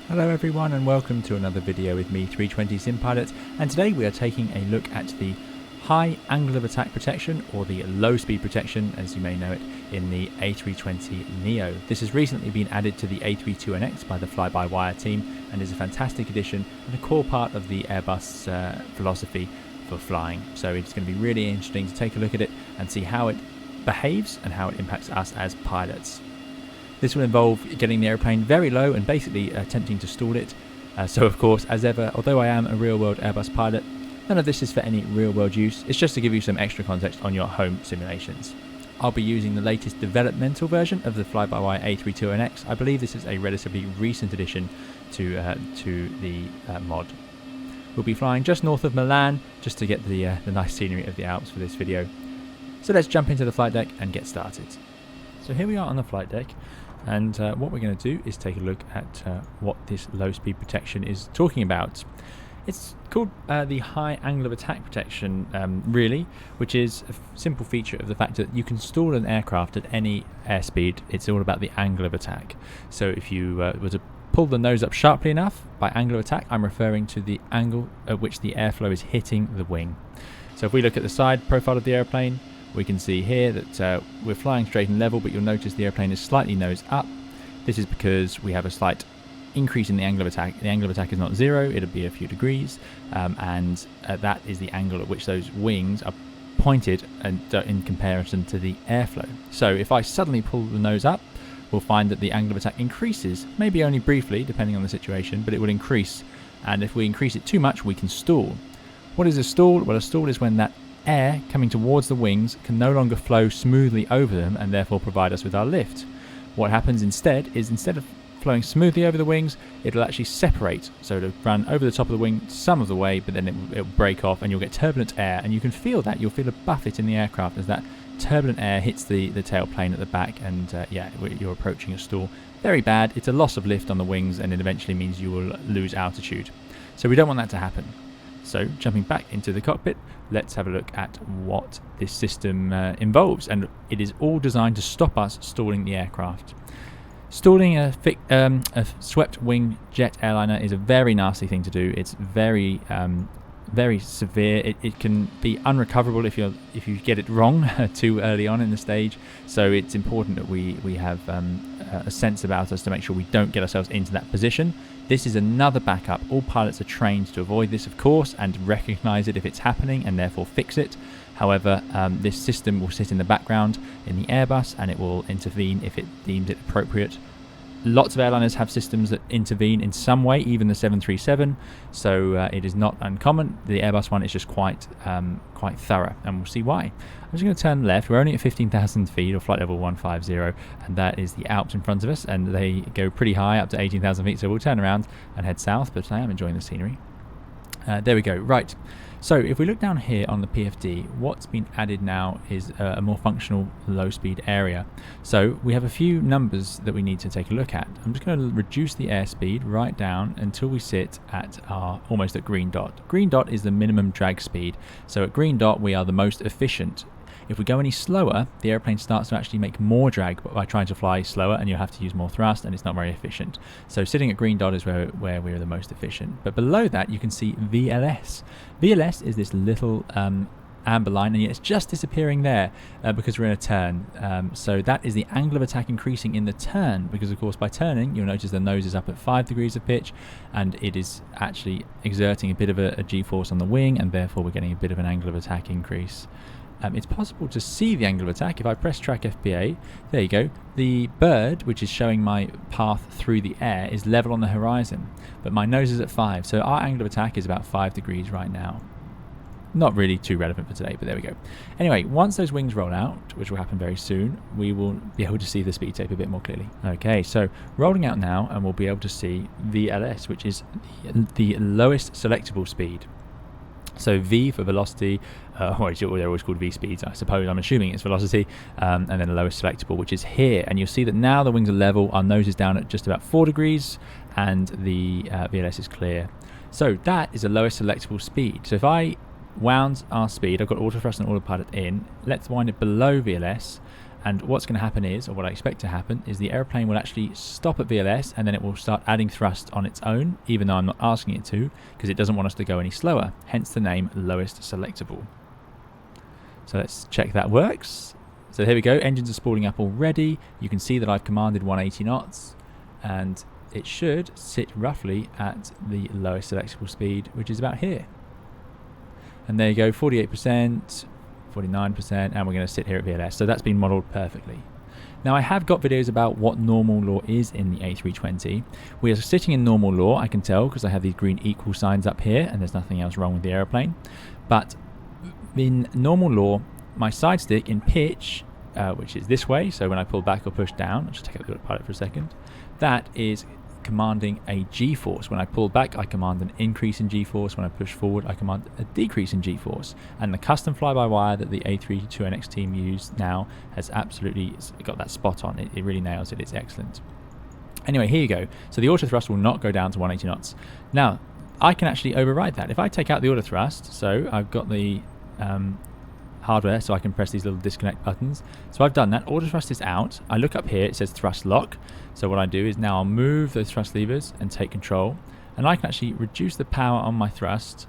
Hello everyone and welcome to another video with me, 320 Sim Pilot, and today we are taking a look at the high angle of attack protection, or the low speed protection as you may know it, in the A320neo. This has recently been added to the A32NX by the Flybywire team and is a fantastic addition and a core part of the Airbus philosophy for flying. So it's going to be really interesting to take a look at it and see how it behaves and how it impacts us as pilots. This will involve getting the airplane very low and basically attempting to stall it. So of course, as ever, although I am a real-world Airbus pilot, none of this is for any real-world use. It's just to give you some extra context on your home simulations. I'll be using the latest developmental version of the Flybywire A32NX. I believe this is a relatively recent addition to the mod. We'll be flying just north of Milan just to get the nice scenery of the Alps for this video. So let's jump into the flight deck and get started. So here we are on the flight deck. And what we're going to do is take a look at what this low speed protection is talking about. It's called the high angle of attack protection, really, which is a simple feature of the fact that you can stall an aircraft at any airspeed. It's all about the angle of attack. So if you were to pull the nose up sharply enough, by angle of attack I'm referring to the angle at which the airflow is hitting the wing. So if we look at the side profile of the airplane, we can see here that we're flying straight and level, but you'll notice the airplane is slightly nose up. This is because we have a slight increase in the angle of attack. The angle of attack is not zero, it'll be a few degrees, and that is the angle at which those wings are pointed and in comparison to the airflow. So if I suddenly pull the nose up, we'll find that the angle of attack increases, maybe only briefly depending on the situation, but it will increase, and if we increase it too much we can stall. What is a stall? Well, a stall is when that air coming towards the wings can no longer flow smoothly over them and therefore provide us with our lift. What happens instead is, instead of flowing smoothly over the wings, it'll actually separate, so it'll run over the top of the wing some of the way, but then it'll break off and you'll get turbulent air, and you can feel that. You'll feel a buffet in the aircraft as that turbulent air hits the tailplane at the back, and yeah, you're approaching a stall. Very bad. It's a loss of lift on the wings, and it eventually means you will lose altitude. So we don't want that to happen. So jumping back into the cockpit, let's have a look at what this system involves, and it is all designed to stop us stalling the aircraft. Stalling a swept wing jet airliner is a very nasty thing to do. It's very severe. It can be unrecoverable if you get it wrong too early on in the stage. So it's important that we have a sense about us to make sure we don't get ourselves into that position. This is another backup. All pilots are trained to avoid this, of course, and recognize it if it's happening and therefore fix it. However, this system will sit in the background in the Airbus and it will intervene if it deems it appropriate. Lots of airliners have systems that intervene in some way, even the 737, so it is not uncommon. The Airbus one is just quite thorough, and we'll see why. I'm just going to turn left. We're only at 15,000 feet, or flight level 150, and that is the Alps in front of us, and they go pretty high, up to 18,000 feet, so we'll turn around and head south, but I am enjoying the scenery. There we go. Right. So if we look down here on the PFD, what's been added now is a more functional low speed area. So we have a few numbers that we need to take a look at. I'm just going to reduce the airspeed right down until we sit at almost at green dot. Green dot is the minimum drag speed. So at green dot we are the most efficient. If we go any slower, the airplane starts to actually make more drag by trying to fly slower, and you'll have to use more thrust, and it's not very efficient. So sitting at green dot is where we're the most efficient. But below that you can see VLS. VLS is this little amber line, and it's just disappearing there because we're in a turn. So that is the angle of attack increasing in the turn, because of course by turning you'll notice the nose is up at 5 degrees of pitch, and it is actually exerting a bit of a G-force on the wing, and therefore we're getting a bit of an angle of attack increase. It's possible to see the angle of attack if I press track FPA. There you go. The bird, which is showing my path through the air, is level on the horizon, but my nose is at 5, so our angle of attack is about 5 degrees right now. Not really too relevant for today, but there we go. Anyway, once those wings roll out, which will happen very soon, we will be able to see the speed tape a bit more clearly. Okay, so rolling out now, and we'll be able to see VLS, which is the lowest selectable speed. So V for velocity, they're always called V speeds, I suppose. I'm assuming it's velocity, and then the lowest selectable, which is here. And you'll see that now the wings are level, our nose is down at just about 4 degrees, and the VLS is clear. So that is the lowest selectable speed. So if I wound our speed, I've got auto thrust and autopilot in, let's wind it below VLS, And what's going to happen is, or what I expect to happen, is the airplane will actually stop at VLS and then it will start adding thrust on its own, even though I'm not asking it to, because it doesn't want us to go any slower, hence the name lowest selectable. So let's check that works. So here we go, engines are spooling up already. You can see that I've commanded 180 knots, and it should sit roughly at the lowest selectable speed, which is about here. And there you go, 48%. 49%, and we're going to sit here at VLS. So that's been modeled perfectly. Now I have got videos about what normal law is in the A320. We are sitting in normal law, I can tell, because I have these green equal signs up here and there's nothing else wrong with the aeroplane. But in normal law, my side stick in pitch, which is this way, so when I pull back or push down, I'll just take a look at the pilot for a second, that is commanding a G-force. When I pull back, I command an increase in G-force. When I push forward, I command a decrease in G-force. And the custom fly-by-wire that the A32NX team use now has absolutely got that spot on. It really nails it. It's excellent. Anyway, here you go. So the auto thrust will not go down to 180 knots. Now, I can actually override that. If I take out the auto thrust, so I've got the hardware, so I can press these little disconnect buttons. So I've done that. Auto thrust is out. I look up here, it says thrust lock. So what I do is now I'll move those thrust levers and take control, and I can actually reduce the power on my thrust,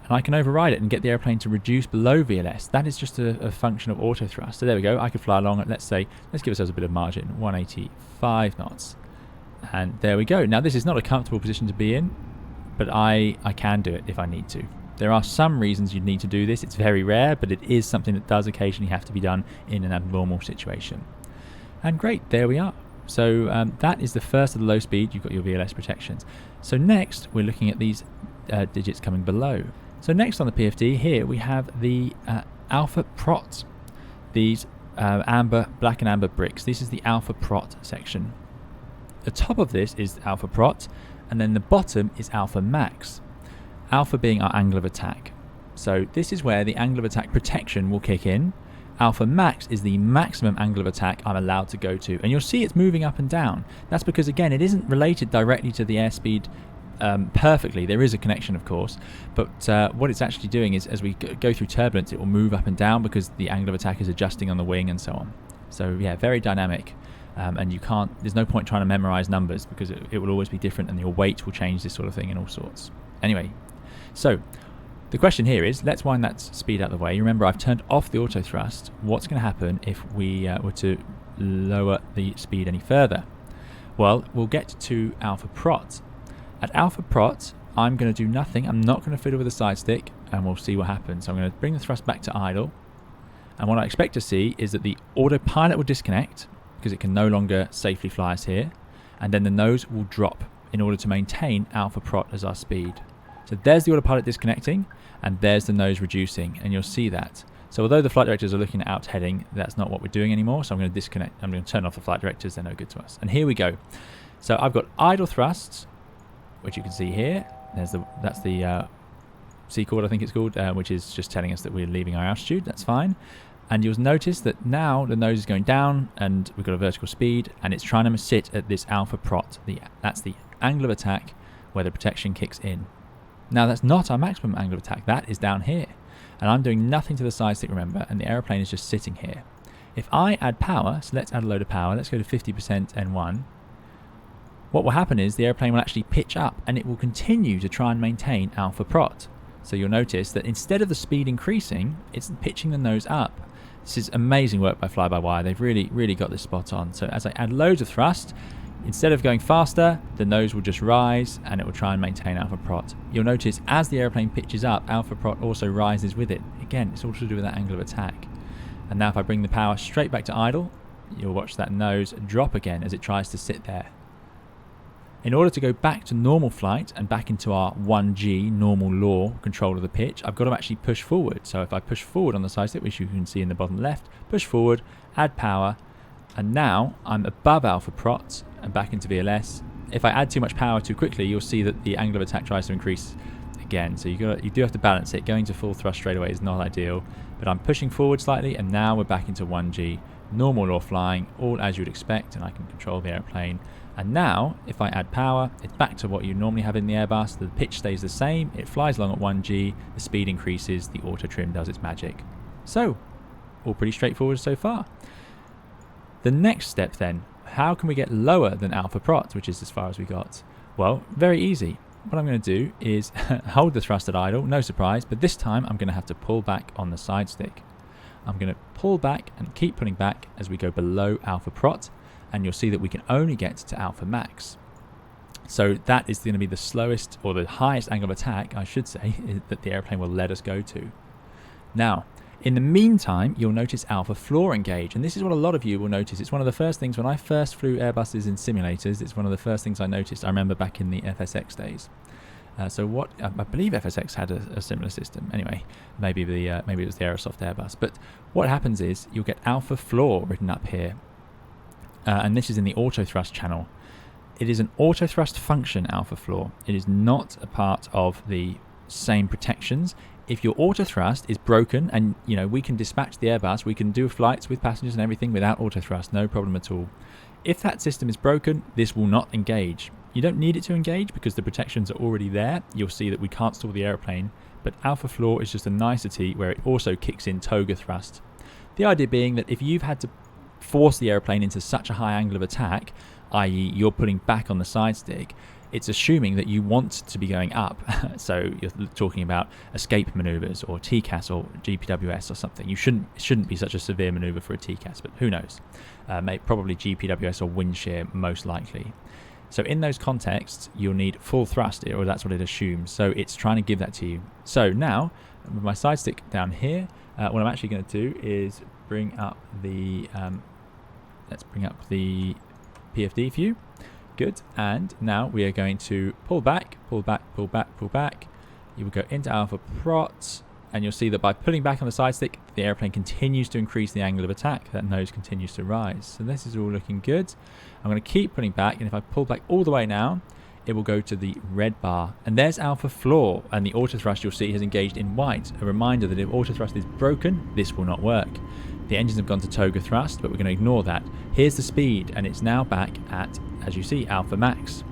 and I can override it and get the airplane to reduce below VLS. That is just a function of auto thrust. So there we go. I could fly along at, let's give ourselves a bit of margin, 185 knots. And there we go. Now this is not a comfortable position to be in, but I can do it if I need to. There are some reasons you'd need to do this. It's very rare, but it is something that does occasionally have to be done in an abnormal situation. And great, there we are. So that is the first of the low speed. You've got your VLS protections. So next, we're looking at these digits coming below. So next on the PFD here, we have the alpha prot. These black and amber bricks. This is the alpha prot section. The top of this is alpha prot, and then the bottom is alpha max. Alpha being our angle of attack. So this is where the angle of attack protection will kick in. Alpha max is the maximum angle of attack I'm allowed to go to. And you'll see it's moving up and down. That's because, again, it isn't related directly to the airspeed perfectly. There is a connection, of course. But what it's actually doing is, as we go through turbulence, it will move up and down because the angle of attack is adjusting on the wing and so on. So, yeah, very dynamic. And there's no point trying to memorize numbers because it will always be different, and your weight will change, this sort of thing, and all sorts. Anyway, so the question here is, let's wind that speed out of the way. Remember, I've turned off the auto thrust. What's going to happen if we were to lower the speed any further? Well, we'll get to alpha prot. At alpha prot, I'm going to do nothing. I'm not going to fiddle with the side stick, and we'll see what happens. So I'm going to bring the thrust back to idle. And what I expect to see is that the autopilot will disconnect because it can no longer safely fly us here. And then the nose will drop in order to maintain alpha prot as our speed. So there's the autopilot disconnecting, and there's the nose reducing, and you'll see that. So although the flight directors are looking at out heading, that's not what we're doing anymore. So I'm going to disconnect. I'm going to turn off the flight directors. They're no good to us. And here we go. So I've got idle thrusts, which you can see here. That's the C chord, I think it's called, which is just telling us that we're leaving our altitude. That's fine. And you'll notice that now the nose is going down, and we've got a vertical speed, and it's trying to sit at this alpha prot. That's the angle of attack where the protection kicks in. Now that's not our maximum angle of attack, that is down here. And I'm doing nothing to the side stick, remember, and the aeroplane is just sitting here. If I add power, so let's add a load of power, let's go to 50% N1. What will happen is the airplane will actually pitch up, and it will continue to try and maintain alpha prot. So you'll notice that instead of the speed increasing, it's pitching the nose up. This is amazing work by Flybywire. They've really got this spot on. So as I add loads of thrust, instead of going faster, the nose will just rise and it will try and maintain alpha prot. You'll notice as the airplane pitches up, alpha prot also rises with it. Again, it's all to do with that angle of attack. And now if I bring the power straight back to idle, you'll watch that nose drop again as it tries to sit there. In order to go back to normal flight and back into our 1G normal law control of the pitch, I've got to actually push forward. So if I push forward on the side stick, which you can see in the bottom left, push forward, add power, and now I'm above alpha prot and back into VLS. If I add too much power too quickly, you'll see that the angle of attack tries to increase again. So you do have to balance it. Going to full thrust straight away is not ideal, but I'm pushing forward slightly, and now we're back into 1G normal law flying, all as you'd expect, and I can control the airplane. And now, if I add power, it's back to what you normally have in the Airbus. The pitch stays the same, it flies along at 1G, the speed increases, the auto trim does its magic. So, all pretty straightforward so far. The next step then, how can we get lower than alpha prot, which is as far as we got? Well, very easy. What I'm going to do is hold the thrust at idle, no surprise, but this time I'm going to have to pull back on the side stick. I'm going to pull back and keep pulling back as we go below alpha prot, and you'll see that we can only get to alpha max. So that is going to be the slowest, or the highest angle of attack, I should say, that the airplane will let us go to. Now, in the meantime, you'll notice alpha floor engage, and this is what a lot of you will notice. It's one of the first things when I first flew Airbuses in simulators. It's one of the first things I noticed. I remember back in the FSX days. I believe FSX had a similar system. Anyway, maybe it was the Aerosoft Airbus. But what happens is you'll get alpha floor written up here, and this is in the auto thrust channel. It is an auto thrust function, alpha floor. It is not a part of the same protections. If your auto thrust is broken, and we can dispatch the Airbus, we can do flights with passengers and everything without auto thrust, no problem at all. If that system is broken, this will not engage. You don't need it to engage because the protections are already there. You'll see that we can't stall the airplane, but alpha floor is just a nicety where it also kicks in toga thrust. The idea being that if you've had to force the airplane into such a high angle of attack, i.e. you're pulling back on the side stick, it's assuming that you want to be going up. So you're talking about escape maneuvers or TCAS or GPWS or something. It shouldn't be such a severe maneuver for a TCAS, but who knows? Probably GPWS or wind shear most likely. So in those contexts, you'll need full thrust, or that's what it assumes. So it's trying to give that to you. So now, with my side stick down here, what I'm actually going to do is bring up the let's bring up the PFD view. Good, and now we are going to pull back, pull back, pull back, pull back. You will go into alpha prot, and you'll see that by pulling back on the side stick, the airplane continues to increase the angle of attack. That nose continues to rise. So this is all looking good. I'm going to keep pulling back, and if I pull back all the way now, it will go to the red bar. And there's alpha floor, and the auto thrust you'll see has engaged in white. A reminder that if auto thrust is broken, this will not work. The engines have gone to toga thrust, but we're going to ignore that. Here's the speed, and it's now back at, as you see, alpha max.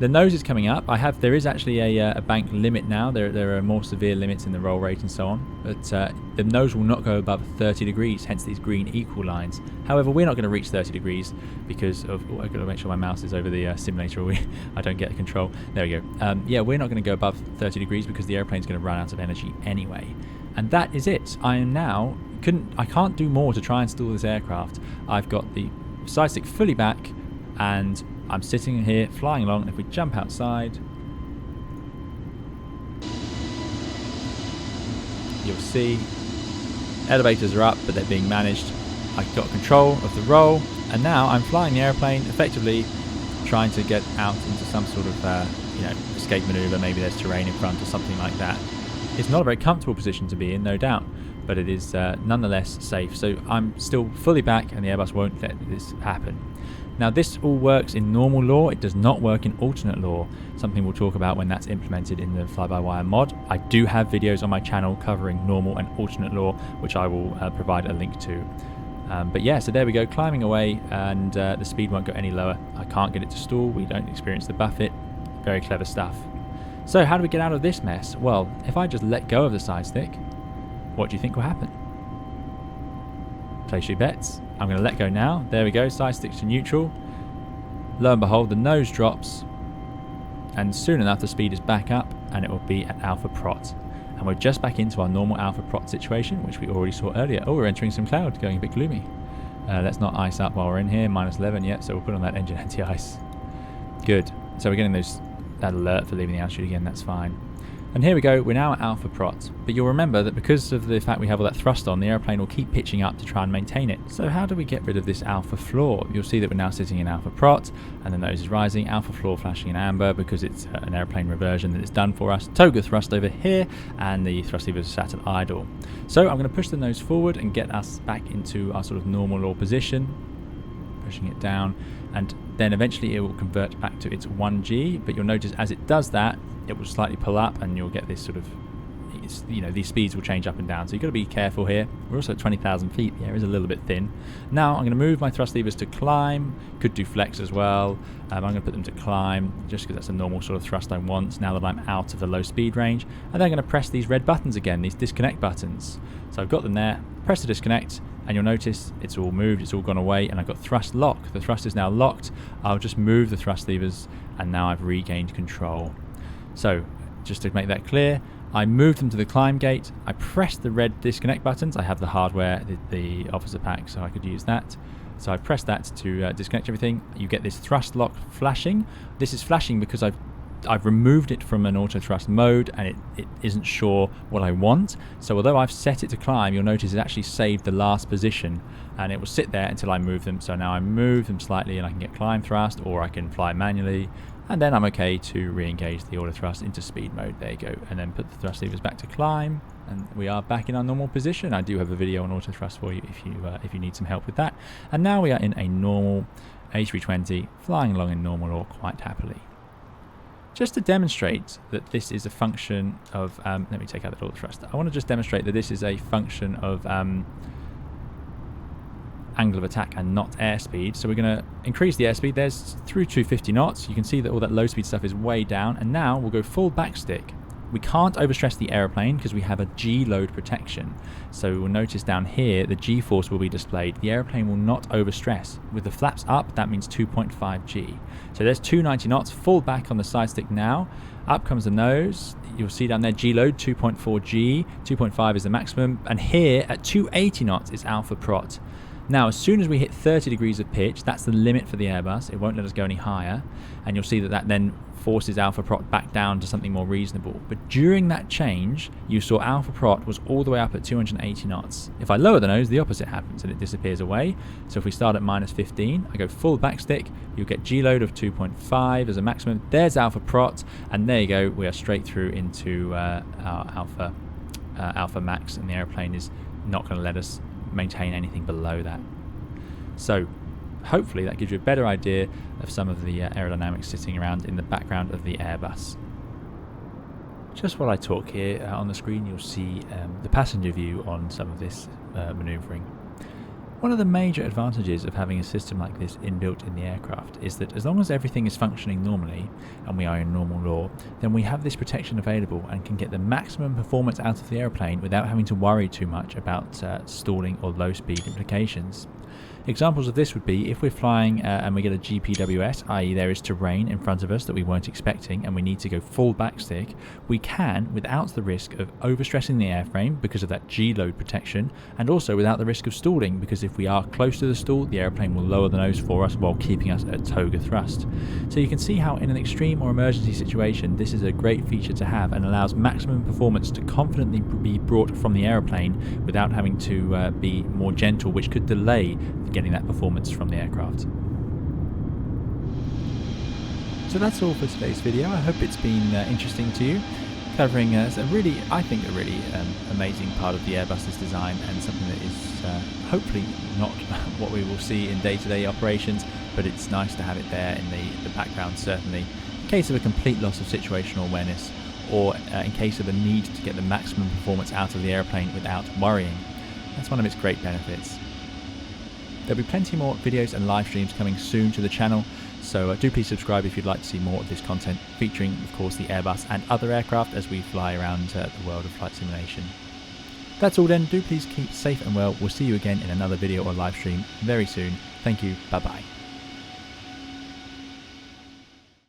The nose is coming up. There is actually a bank limit now. There are more severe limits in the roll rate and so on, but the nose will not go above 30 degrees, hence these green equal lines. However, we're not going to reach 30 degrees because of, I've got to make sure my mouse is over the simulator or I don't get the control. There we go. Yeah, we're not going to go above 30 degrees because the airplane's going to run out of energy anyway. And that is it. I can't do more to try and stall this aircraft. I've got the side stick fully back, and I'm sitting here flying along, and if we jump outside, you'll see elevators are up, but they're being managed. I've got control of the roll, and now I'm flying the airplane, effectively trying to get out into some sort of escape maneuver. Maybe there's terrain in front or something like that. It's not a very comfortable position to be in, no doubt, but it is nonetheless safe. So I'm still fully back, and the Airbus won't let this happen. Now, this all works in normal law. It does not work in alternate law, something we'll talk about when that's implemented in the Fly-by-Wire mod. I do have videos on my channel covering normal and alternate law, which I will provide a link to. But yeah, so there we go, climbing away, and the speed won't go any lower. I can't get it to stall. We don't experience the buffet. Very clever stuff. So how do we get out of this mess? Well, if I just let go of the side stick, what do you think will happen? Place your bets. I'm going to let go now. There we go, side stick to neutral. Lo and behold, the nose drops, and soon enough the speed is back up, and it will be at alpha prot. And we're just back into our normal alpha prot situation, which we already saw earlier. Oh, we're entering some cloud, going a bit gloomy. Let's not ice up while we're in here, -11 yet, so we'll put on that engine anti-ice. Good. So we're getting that alert for leaving the altitude again, that's fine. And here we go, we're now at alpha prot. But you'll remember that because of the fact we have all that thrust on, the airplane will keep pitching up to try and maintain it. So how do we get rid of this alpha floor? You'll see that we're now sitting in alpha prot, and the nose is rising, alpha floor flashing in amber because it's an airplane reversion that it's done for us. Toga thrust over here, and the thrust levers are sat at idle. So I'm going to push the nose forward and get us back into our sort of normal law position, pushing it down, and then eventually it will convert back to its 1G, but you'll notice as it does that, it will slightly pull up, and you'll get this sort of, these speeds will change up and down. So you've got to be careful here. We're also at 20,000 feet. The air is a little bit thin. Now I'm going to move my thrust levers to climb. Could do flex as well. I'm going to put them to climb just because that's a normal sort of thrust I want now that I'm out of the low speed range. And then I'm going to press these red buttons again, these disconnect buttons. So I've got them there. Press the disconnect, and you'll notice it's all moved, it's all gone away, and I've got thrust lock. The thrust is now locked. I'll just move the thrust levers, and now I've regained control. So just to make that clear, I moved them to the climb gate, I pressed the red disconnect buttons. I have the hardware, the officer pack, so I could use that. So I pressed that to disconnect everything. You get this thrust lock flashing. This is flashing because I've removed it from an auto thrust mode, and it isn't sure what I want. So although I've set it to climb, you'll notice it actually saved the last position, and it will sit there until I move them. So now I move them slightly and I can get climb thrust, or I can fly manually, and then I'm okay to re-engage the auto thrust into speed mode. There you go, and then put the thrust levers back to climb, and we are back in our normal position. I do have a video on auto thrust for you if you need some help with that. And now we are in a normal A320, flying along in normal or quite happily. Just to demonstrate that this is a function of, let me take out the auto thrust. I want to just demonstrate that this is a function of angle of attack and not airspeed. So we're going to increase the airspeed. There's through 250 knots. You can see that all that low speed stuff is way down, and now we'll go full backstick. We can't overstress the aeroplane because we have a G load protection. So we'll notice down here the G force will be displayed. The aeroplane will not overstress. With the flaps up, that means 2.5 G. So there's 290 knots, full back on the side stick now. Up comes the nose. You'll see down there G load 2.4 G, 2.5 is the maximum, and here at 280 knots is alpha prot. Now, as soon as we hit 30 degrees of pitch, that's the limit for the Airbus. It won't let us go any higher. And you'll see that that then forces alpha prot back down to something more reasonable. But during that change, you saw alpha prot was all the way up at 280 knots. If I lower the nose, the opposite happens and it disappears away. So if we start at minus 15, I go full backstick, you'll get G load of 2.5 as a maximum. There's alpha prot, and there you go. We are straight through into our alpha max, and the airplane is not going to let us maintain anything below that. So hopefully that gives you a better idea of some of the aerodynamics sitting around in the background of the Airbus. Just while I talk here, on the screen you'll see the passenger view on some of this manoeuvring. One of the major advantages of having a system like this inbuilt in the aircraft is that as long as everything is functioning normally, and we are in normal law, then we have this protection available and can get the maximum performance out of the airplane without having to worry too much about stalling or low speed implications. Examples of this would be if we're flying and we get a GPWS, i.e. there is terrain in front of us that we weren't expecting and we need to go full backstick, we can without the risk of overstressing the airframe because of that G load protection, and also without the risk of stalling, because if we are close to the stall, the airplane will lower the nose for us while keeping us at toga thrust. So you can see how in an extreme or emergency situation this is a great feature to have and allows maximum performance to confidently be brought from the airplane without having to be more gentle, which could delay getting that performance from the aircraft. So that's all for today's video. I hope it's been interesting to you, covering I think a really amazing part of the Airbus's design, and something that is hopefully not what we will see in day-to-day operations, but it's nice to have it there in the background, certainly in case of a complete loss of situational awareness, or in case of a need to get the maximum performance out of the airplane without worrying. That's one of its great benefits. There'll be plenty more videos and live streams coming soon to the channel, so do please subscribe if you'd like to see more of this content, featuring of course the Airbus and other aircraft as we fly around the world of flight simulation. That's all then. Do please keep safe and well. We'll see you again in another video or live stream very soon. Thank you. Bye bye.